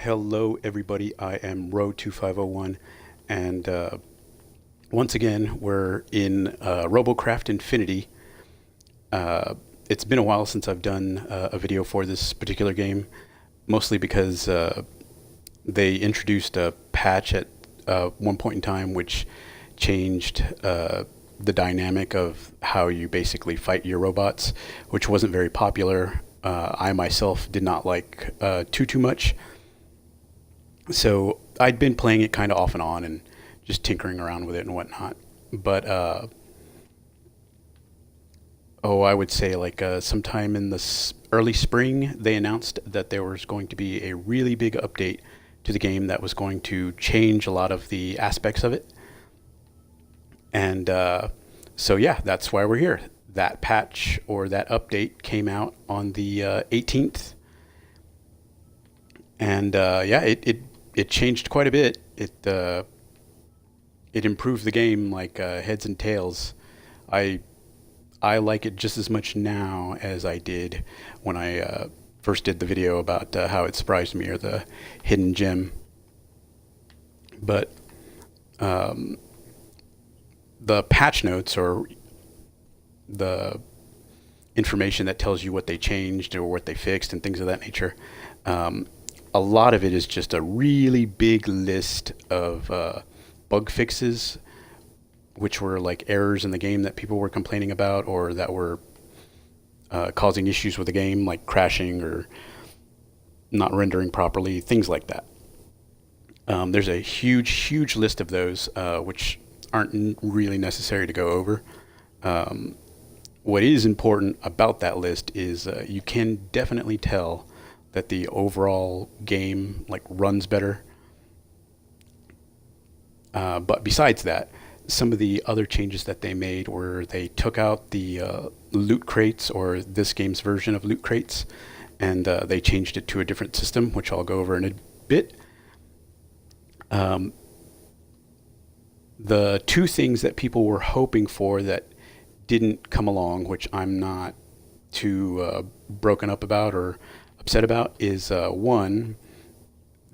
Hello, everybody. I am Ro2501, and once again, we're in Robocraft Infinity. Uh, it's been a while since I've done a video for this particular game, mostly because they introduced a patch at one point in time which changed the dynamic of how you basically fight your robots, which wasn't very popular. I myself did not like too much. So I'd been playing it kind of off and on and just tinkering around with it and whatnot. But I would say like sometime in the early spring, they announced that there was going to be a really big update to the game that was going to change a lot of the aspects of it. And so yeah, that's why we're here. That patch or that update came out on the 18th, and it changed quite a bit. It improved the game like heads and tails. I I like it just as much now as I did when I first did the video about how it surprised me or the hidden gem. But um, the patch notes or the information that tells you what they changed or what they fixed and things of that nature. Um, a lot of it is just a really big list of bug fixes, which were like errors in the game that people were complaining about or that were causing issues with the game, like crashing or not rendering properly, things like that. There's a huge list of those, which aren't really necessary to go over. Um, what is important about that list is you can definitely tell that the overall game like runs better. But besides that, some of the other changes that they made were they took out the loot crates or this game's version of loot crates, and they changed it to a different system, which I'll go over in a bit. Um, the two things that people were hoping for that didn't come along, which I'm not too broken up about or upset about, is one,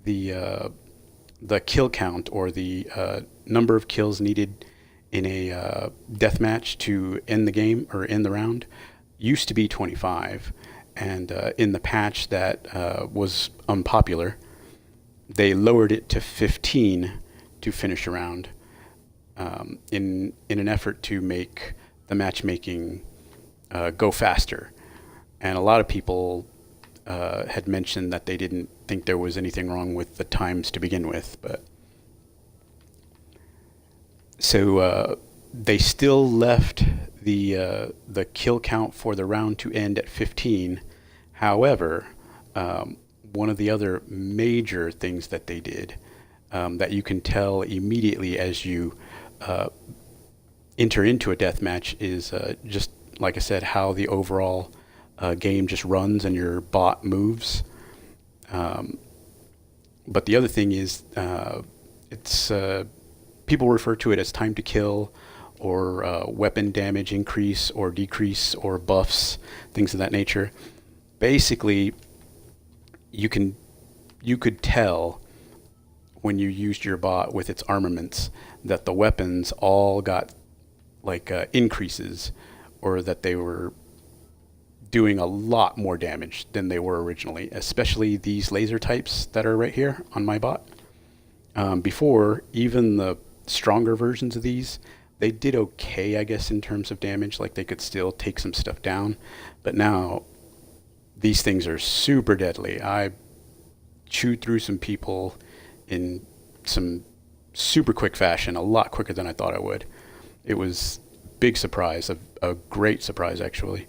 the the kill count or the number of kills needed in a death match to end the game or end the round used to be 25, and in the patch that was unpopular, they lowered it to 15 to finish a round, in an effort to make the matchmaking go faster. And a lot of people had mentioned that they didn't think there was anything wrong with the times to begin with, but so they still left the kill count for the round to end at 15. However, one of the other major things that they did, that you can tell immediately as you uh, enter into a death match is just like I said, how the overall game just runs and your bot moves. Um, but the other thing is, it's people refer to it as time to kill, or weapon damage increase or decrease, or buffs, things of that nature. Basically, you can you could tell when you used your bot with its armaments that the weapons all got like increases, or that they were doing a lot more damage than they were originally, especially these laser types that are right here on my bot. Before, even the stronger versions of these, they did okay, I guess, in terms of damage. Like they could still take some stuff down. But now, these things are super deadly. I chewed through some people in some super quick fashion, a lot quicker than I thought I would. It was big surprise, a great surprise actually.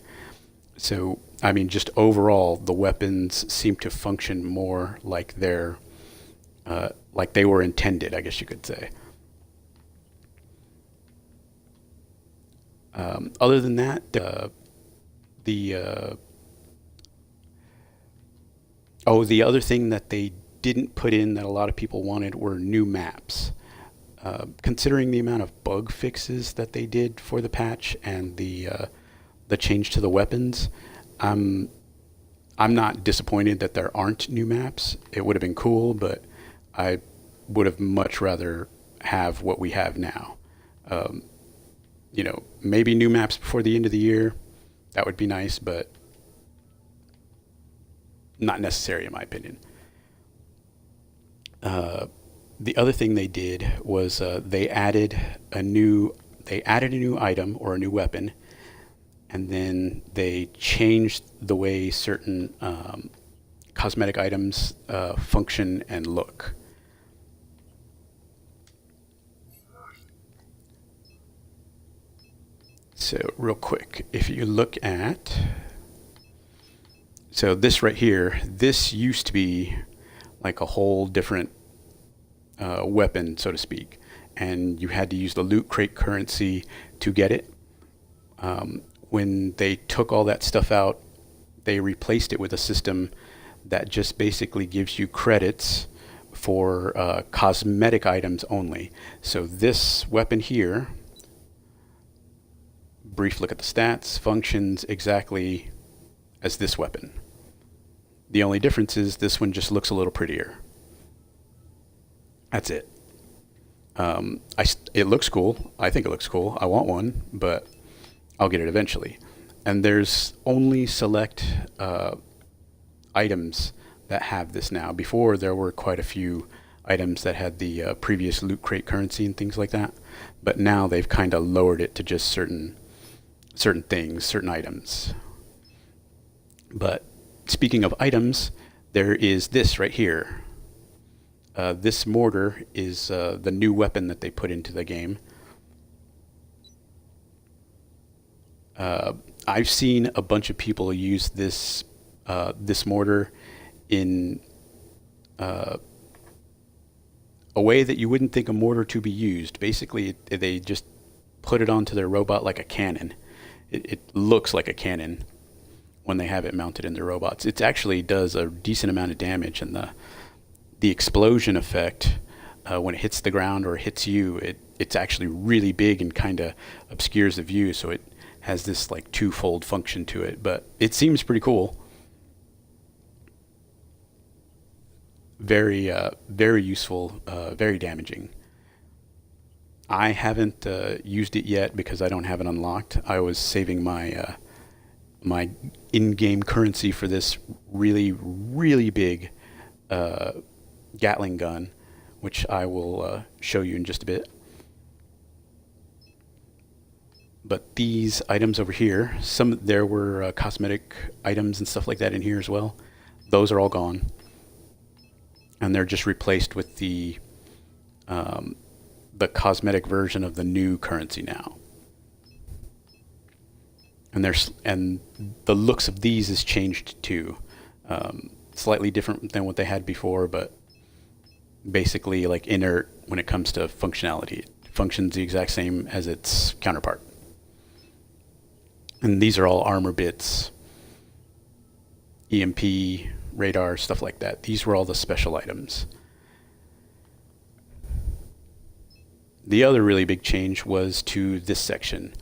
So, I mean, just overall, the weapons seem to function more like they were intended, I guess you could say. Other than that, the the other thing that they didn't put in that a lot of people wanted were new maps. Considering the amount of bug fixes that they did for the patch and the change to the weapons, I'm I'm not disappointed that there aren't new maps. It would have been cool, but I would have much rather have what we have now. Um, maybe new maps before the end of the year. That would be nice, but not necessary in my opinion. Uh, the other thing they did was they added a new item or a new weapon, and then they changed the way certain cosmetic items function and look. So real quick, if you look at this right here, this used to be like a whole different weapon, so to speak, and you had to use the loot crate currency to get it. When they took all that stuff out, they replaced it with a system that just basically gives you credits for cosmetic items only. So this weapon here, brief look at the stats, functions exactly as this weapon. The only difference is this one just looks a little prettier. That's it. It looks cool. I think it looks cool. I want one, but I'll get it eventually. And there's only select items that have this now. Before, there were quite a few items that had the previous loot crate currency and things like that. But now they've kind of lowered it to just certain things, certain items. But speaking of items, there is this right here. This mortar is the new weapon that they put into the game. I've seen a bunch of people use this mortar in a way that you wouldn't think a mortar to be used. Basically, they just put it onto their robot like a cannon. It looks like a cannon when they have it mounted in their robots. It actually does a decent amount of damage, and the explosion effect when it hits the ground or hits you, it's actually really big and kind of obscures the view. So it has this like twofold function to it, but it seems pretty cool. Very useful, very damaging. I haven't used it yet because I don't have it unlocked. I was saving my in-game currency for this really big uh, Gatling gun, which I will show you in just a bit. But these items over here, there were cosmetic items and stuff like that in here as well. Those are all gone, and they're just replaced with um, the cosmetic version of the new currency now. And the looks of these has changed too. Slightly different than what they had before, but basically like inert when it comes to functionality. It functions the exact same as its counterpart. And these are all armor bits, EMP, radar, stuff like that. These were all the special items. The other really big change was to this section,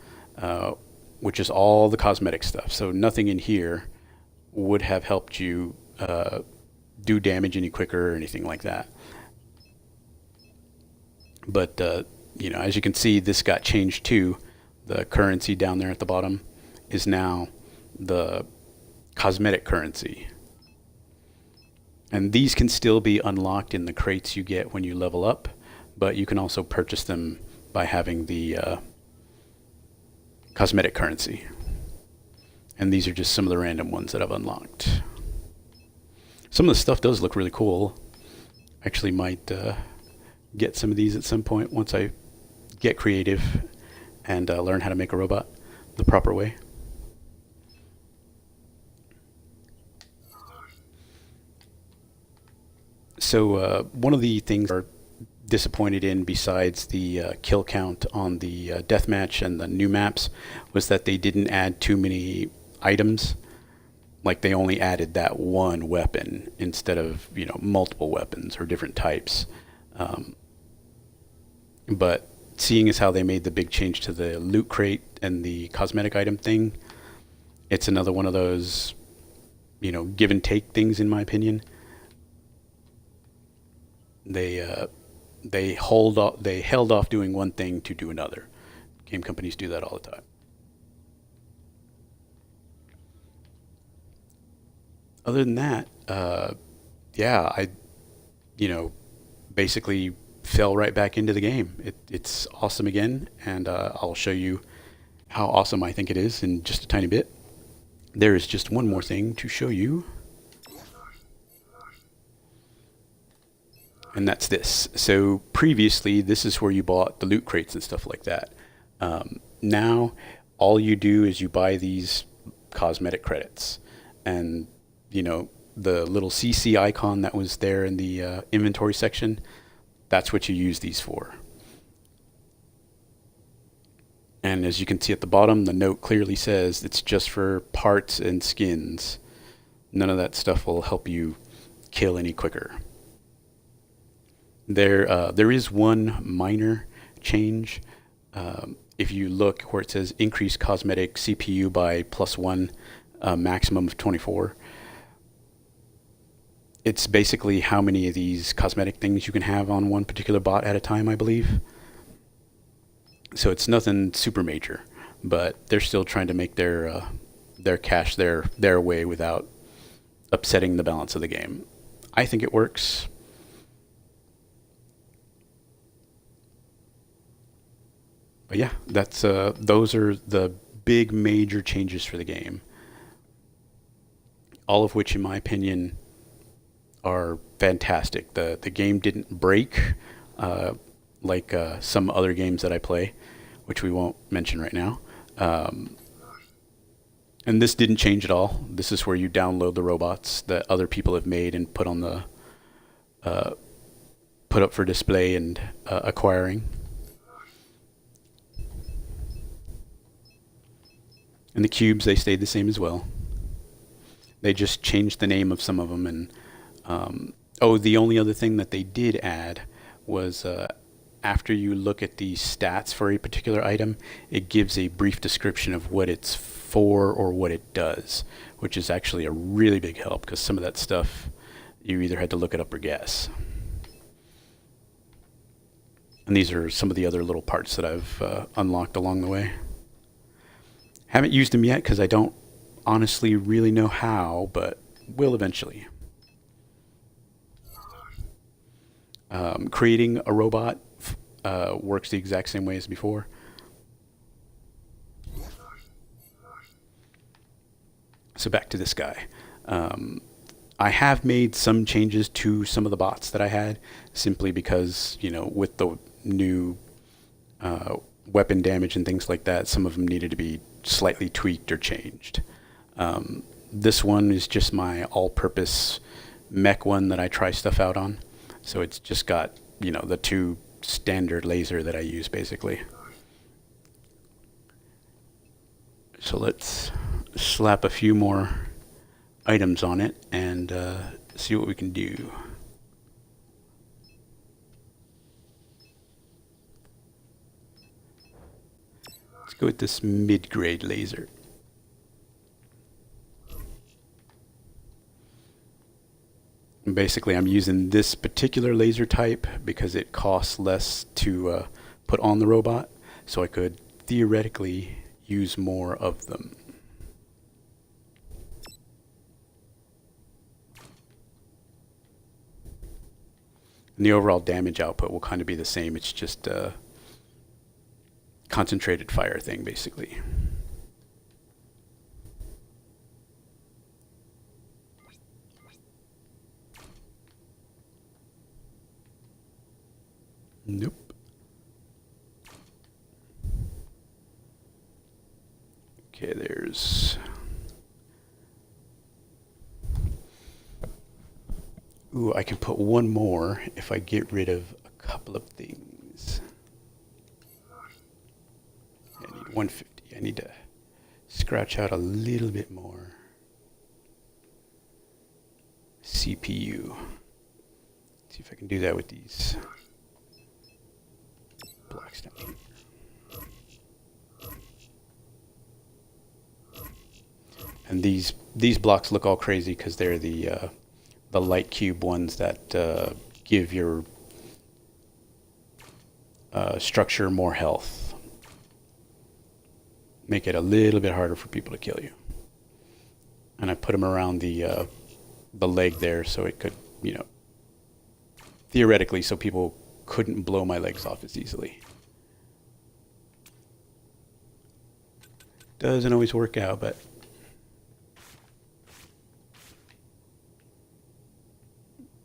which is all the cosmetic stuff. So nothing in here would have helped you do damage any quicker or anything like that. But as you can see, this got changed too. The currency down there at the bottom is now the cosmetic currency. And these can still be unlocked in the crates you get when you level up, but you can also purchase them by having the cosmetic currency. And these are just some of the random ones that I've unlocked. Some of the stuff does look really cool. Actually might get some of these at some point once I get creative and learn how to make a robot the proper way. So one of the things are disappointed in, besides the kill count on the deathmatch and the new maps, was that they didn't add too many items. Like they only added that one weapon instead of multiple weapons or different types. But seeing as how they made the big change to the loot crate and the cosmetic item thing, it's another one of those give and take things, in my opinion. They they held off doing one thing to do another. Game companies do that all the time. Other than that, yeah, I you know basically fell right back into the game. It's awesome again, and I'll show you how awesome I think it is in just a tiny bit. There is just one more thing to show you, and that's this. So previously, this is where you bought the loot crates and stuff like that. Now, all you do is you buy these cosmetic credits, and the little CC icon that was there in the inventory section. That's what you use these for. And as you can see at the bottom, the note clearly says it's just for parts and skins. None of that stuff will help you kill any quicker. There is one minor change. If you look where it says increase cosmetic CPU by +1, maximum of 24, it's basically how many of these cosmetic things you can have on one particular bot at a time, I believe. So it's nothing super major, but they're still trying to make their cash their way without upsetting the balance of the game. I think it works. But yeah, that's those are the big major changes for the game. All of which, in my opinion, are fantastic. The game didn't break like some other games that I play, which we won't mention right now. Um, and this didn't change at all. This is where you download the robots that other people have made and put on the uh, put up for display and acquiring. And the cubes, they stayed the same as well. They just changed the name of some of them. And oh, the only other thing that they did add was after you look at the stats for a particular item, it gives a brief description of what it's for or what it does, which is actually a really big help because some of that stuff you either had to look it up or guess. And these are some of the other little parts that I've unlocked along the way. Haven't used them yet because I don't honestly really know how, but will eventually. Creating a robot works the exact same way as before. So back to this guy. I have made some changes to some of the bots that I had, simply because, with the new weapon damage and things like that, some of them needed to be slightly tweaked or changed. This one is just my all-purpose mech one that I try stuff out on. So it's just got, the two standard laser that I use basically. So let's slap a few more items on it and see what we can do. Let's go with this mid-grade laser. And basically, I'm using this particular laser type because it costs less to put on the robot, so I could theoretically use more of them. And the overall damage output will kind of be the same. It's just a concentrated fire thing, basically. Nope. Okay, there's... Ooh, I can put one more if I get rid of a couple of things. I need 150. I need to scratch out a little bit more. CPU. See if I can do that with these blocks down here. And these blocks look all crazy because they're the light cube ones that give your structure more health. Make it a little bit harder for people to kill you. And I put them around the leg there so it could, you know, theoretically, so people couldn't blow my legs off as easily. Doesn't always work out, but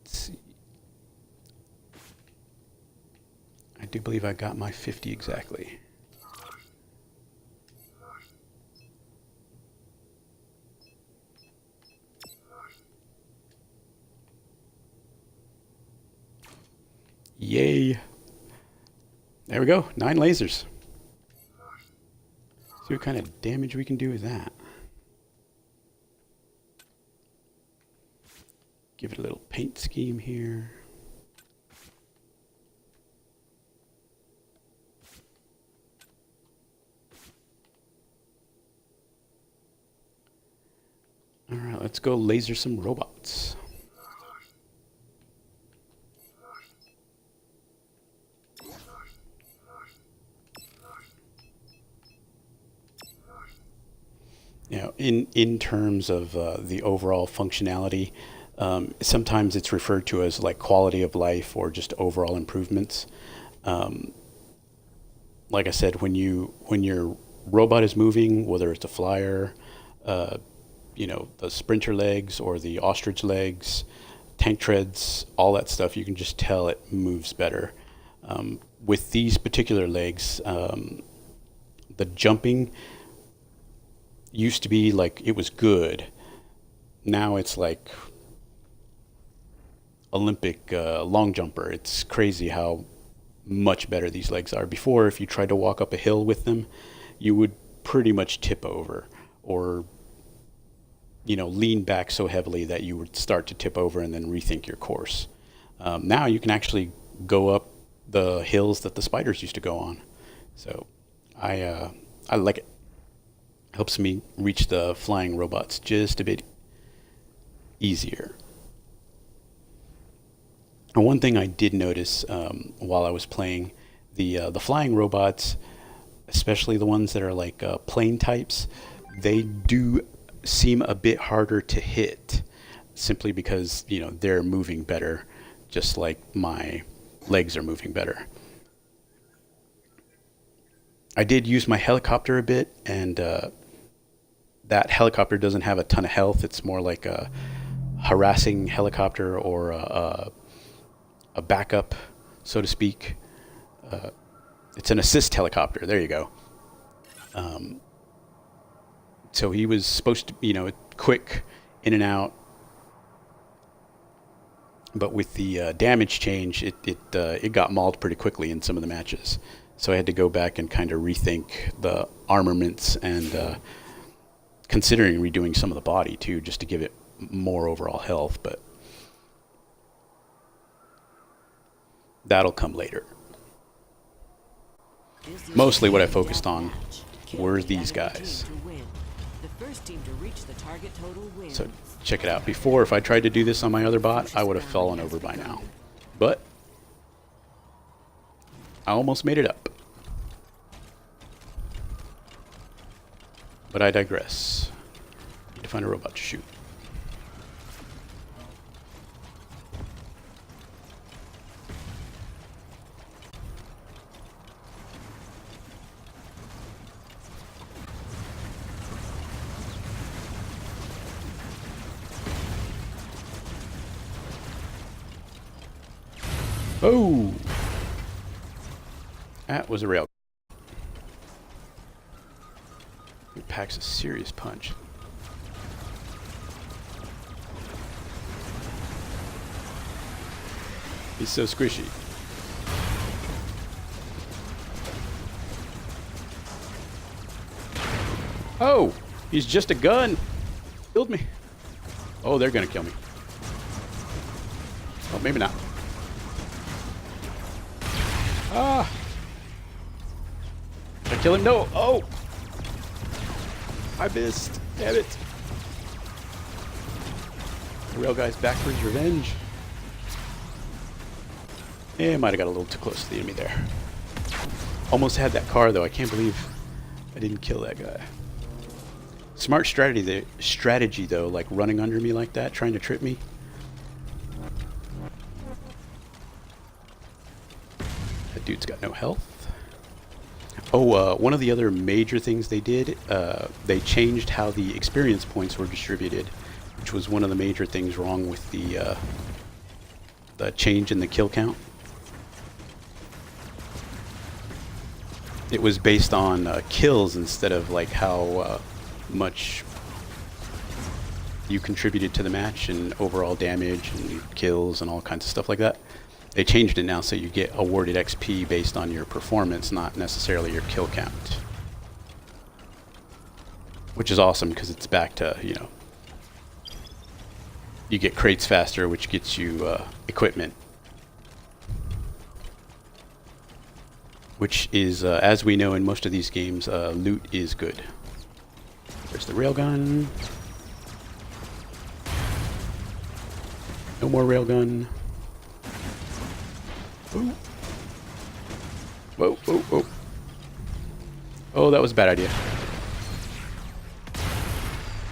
let's see. I do believe I got my 50 exactly. Yay. There we go. 9 lasers. See what kind of damage we can do with that. Give it a little paint scheme here. All right, let's go laser some robots. You know, in terms of the overall functionality, sometimes it's referred to as like quality of life or just overall improvements. Like I said, when your robot is moving, whether it's a flyer, you know, the sprinter legs or the ostrich legs, tank treads, all that stuff, you can just tell it moves better. With these particular legs, the jumping used to be like it was good. Now it's like Olympic long jumper. It's crazy how much better these legs are. Before, if you tried to walk up a hill with them, you would pretty much tip over or, you know, lean back so heavily that you would start to tip over and then rethink your course. Now you can actually go up the hills that the spiders used to go on. So I like it. Helps me reach the flying robots just a bit easier. And one thing I did notice while I was playing, the flying robots, especially the ones that are like plane types, they do seem a bit harder to hit, simply because, you know, they're moving better, just like my legs are moving better. I did use my helicopter a bit, and that helicopter doesn't have a ton of health. It's more like a harassing helicopter or a backup, so to speak. It's an assist helicopter. There you go. So he was supposed to, you know, quick in and out. But with the damage change, it got mauled pretty quickly in some of the matches. So I had to go back and kind of rethink the armaments and considering redoing some of the body too, just to give it more overall health. But that'll come later. Mostly what I focused on were these guys. So check it out. Before, if I tried to do this on my other bot, I would have fallen over by now. But I almost made it up. But I digress. Need to find a robot to shoot. Oh! That was a rail. It packs a serious punch. He's so squishy. Oh! He's just a gun! Killed me. Oh, they're gonna kill me. Oh, maybe not. Ah! Did I kill him? No! Oh! I missed. Damn it. rail guy's back for his revenge. Eh, might have got a little too close to the enemy there. Almost had that car though. I can't believe I didn't kill that guy. Smart strategy though, like running under me like that, trying to trip me. That dude's got no health. Oh, one of the other major things they did, they changed how the experience points were distributed, which was one of the major things wrong with the change in the kill count. It was based on kills instead of like how much you contributed to the match and overall damage and kills and all kinds of stuff like that. They changed it now so you get awarded XP based on your performance, not necessarily your kill count. Which is awesome because it's back to, you know, you get crates faster, which gets you equipment. Which is, as we know in most of these games, loot is good. There's the railgun. No more railgun. Ooh. Whoa, whoa, whoa. Oh, that was a bad idea.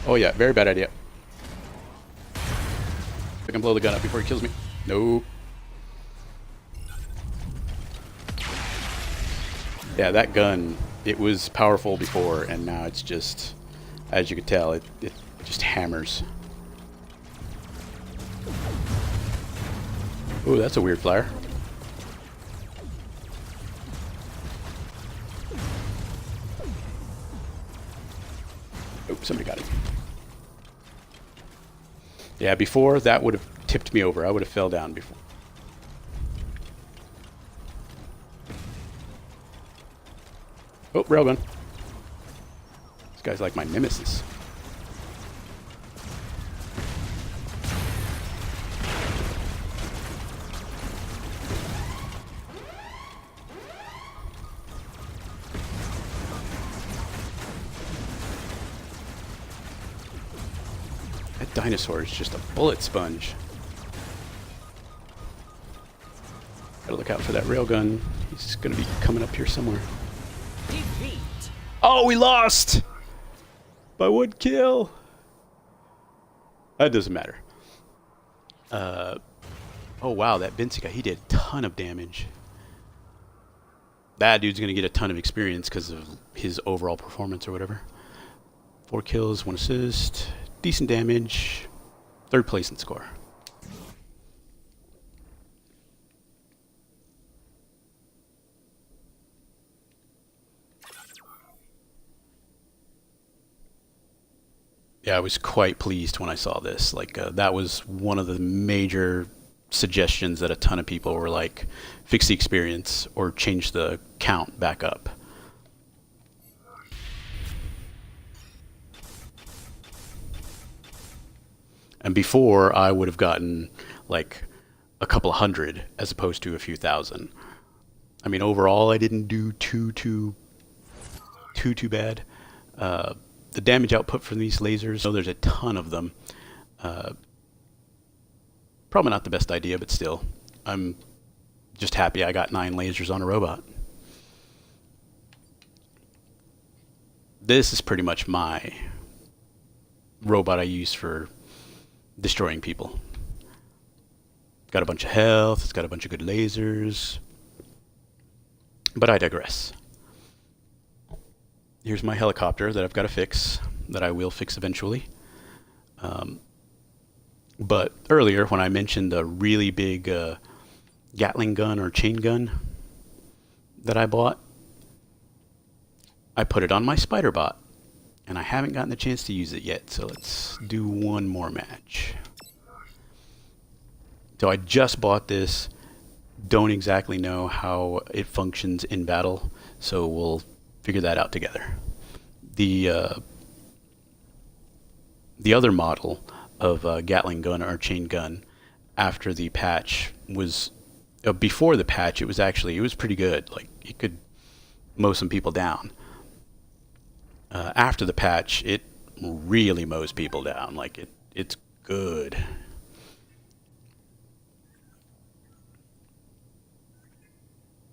Oh yeah, very bad idea. I can blow the gun up before he kills me. No. Yeah, that gun, it was powerful before, and now it's just, as you can tell, it just hammers. Ooh, that's a weird flyer. Oh, somebody got him. Yeah, before, that would have tipped me over. I would have fell down before. Oh, railgun. This guy's like my nemesis. That dinosaur is just a bullet sponge. Gotta look out for that railgun. He's gonna be coming up here somewhere. Defeat. Oh, we lost! By 1 kill! That doesn't matter. Oh wow, that Bincy guy, he did a ton of damage. That dude's gonna get a ton of experience because of his overall performance or whatever. 4 kills, 1 assist, decent damage, 3rd place in score. Yeah, I was quite pleased when I saw this. Like, that was one of the major suggestions that a ton of people were like, fix the experience or change the count back up. And before, I would have gotten like a couple hundred as opposed to a few thousand. I mean, overall, I didn't do too bad. The damage output from these lasers, so there's a ton of them. Probably not the best idea, but still, I'm just happy I got 9 lasers on a robot. This is pretty much my robot I use for destroying people. Got a bunch of health, it's got a bunch of good lasers. But I digress. Here's my helicopter that I've got to fix, that I will fix eventually. But earlier, when I mentioned the really big Gatling gun or chain gun that I bought, I put it on my spider bot, and I haven't gotten the chance to use it yet, so let's do one more match. So I just bought this, don't exactly know how it functions in battle, so we'll figure that out together. The other model of Gatling gun or chain gun after the patch was, before the patch, it was pretty good. Like, it could mow some people down. After the patch, it really mows people down. Like, it's good.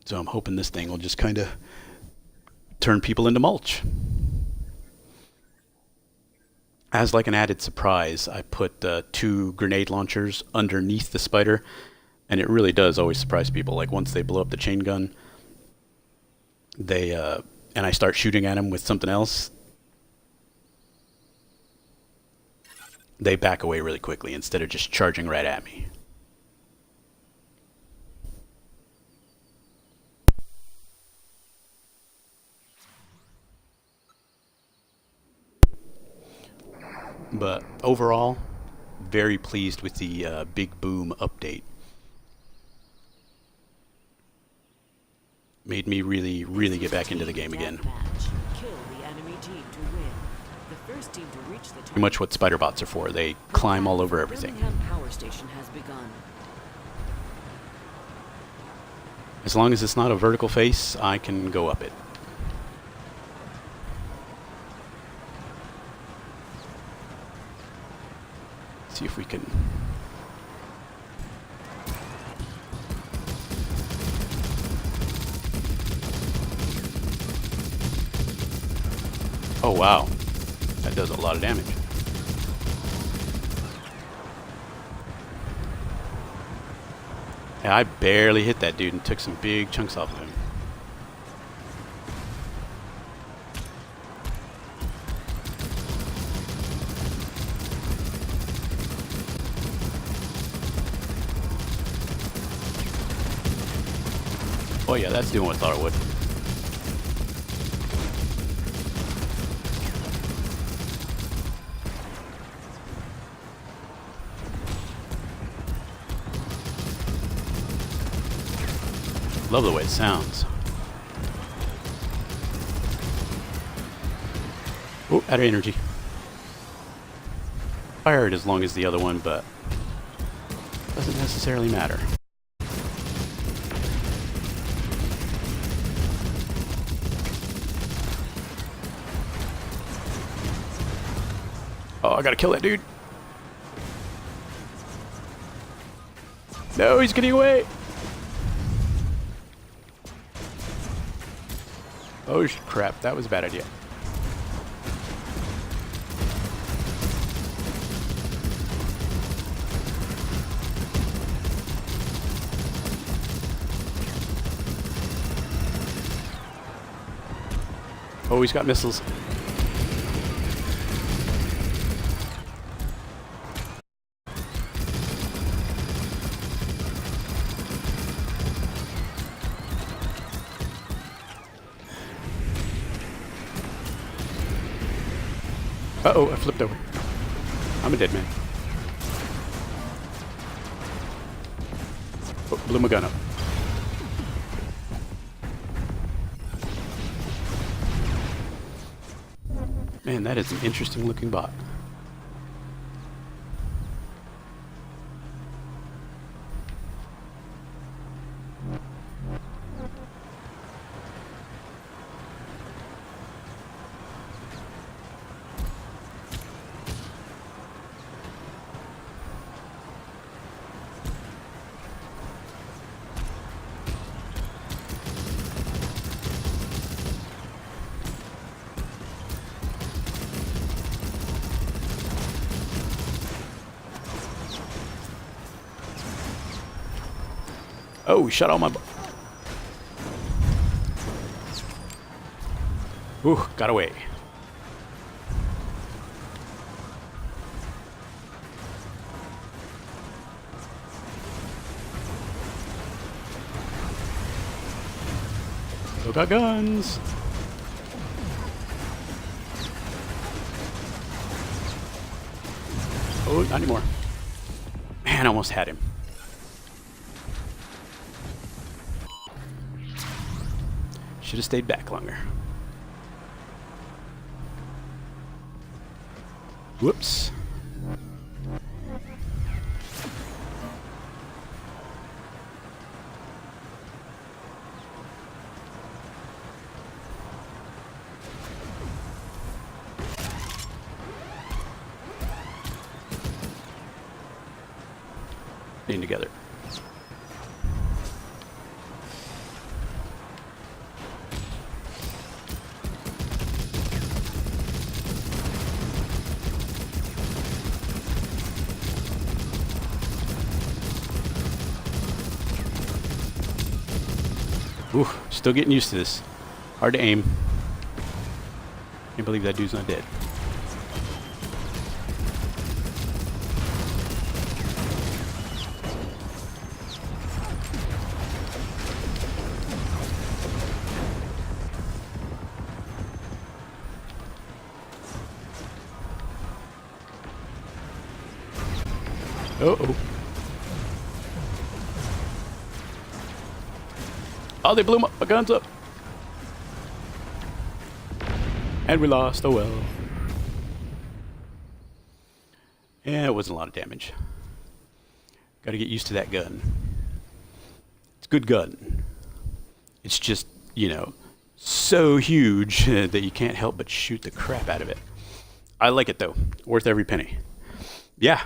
So I'm hoping this thing will just kind of turn people into mulch. As like an added surprise, I put 2 grenade launchers underneath the spider, and it really does always surprise people. Like once they blow up the chain gun, and I start shooting at them with something else, they back away really quickly instead of just charging right at me. But overall, very pleased with the Big Boom update. Made me really, really get back into the game again. Pretty much what spider bots are for. They climb all over everything. As long as it's not a vertical face, I can go up it. See if we can. Oh wow, that does a lot of damage. Yeah, I barely hit that dude and took some big chunks off of him. Oh yeah, that's doing what I thought it would. Love the way it sounds. Oh, out of energy. Fired as long as the other one, but doesn't necessarily matter. Oh, I gotta kill that dude. No, he's getting away. Oh crap, that was a bad idea. Oh, he's got missiles. Uh-oh, I flipped over. I'm a dead man. Oh, blew my gun up. Man, that is an interesting looking bot. Oh, he shot all my... Ooh, got away. Still got guns. Oh, not anymore. Man, I almost had him. Should have stayed back longer. Whoops. Getting together. Ooh, still getting used to this. Hard to aim. Can't believe that dude's not dead. Uh-oh. Oh, they blew my guns up. And we lost. Oh well. Yeah, it wasn't a lot of damage. Got to get used to that gun. It's a good gun. It's just, you know, so huge that you can't help but shoot the crap out of it. I like it though. Worth every penny. Yeah.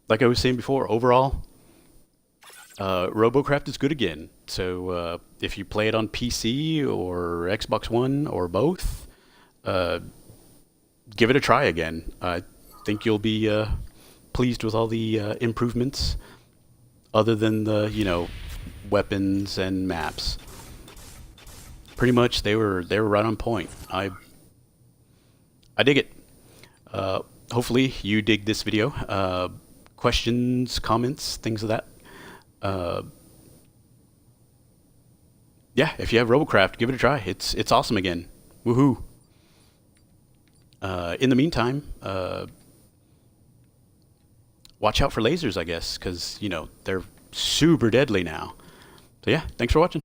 Like I was saying before, overall, Robocraft is good again. So if you play it on PC or Xbox One or both, give it a try again. I think you'll be pleased with all the improvements, other than the, you know, weapons and maps. Pretty much they were right on point. I dig it. Hopefully you dig this video. Questions, comments, things of that. Yeah, if you have Robocraft, give it a try. It's awesome again. Woohoo! In the meantime, watch out for lasers, I guess, because, you know, they're super deadly now. So yeah, thanks for watching.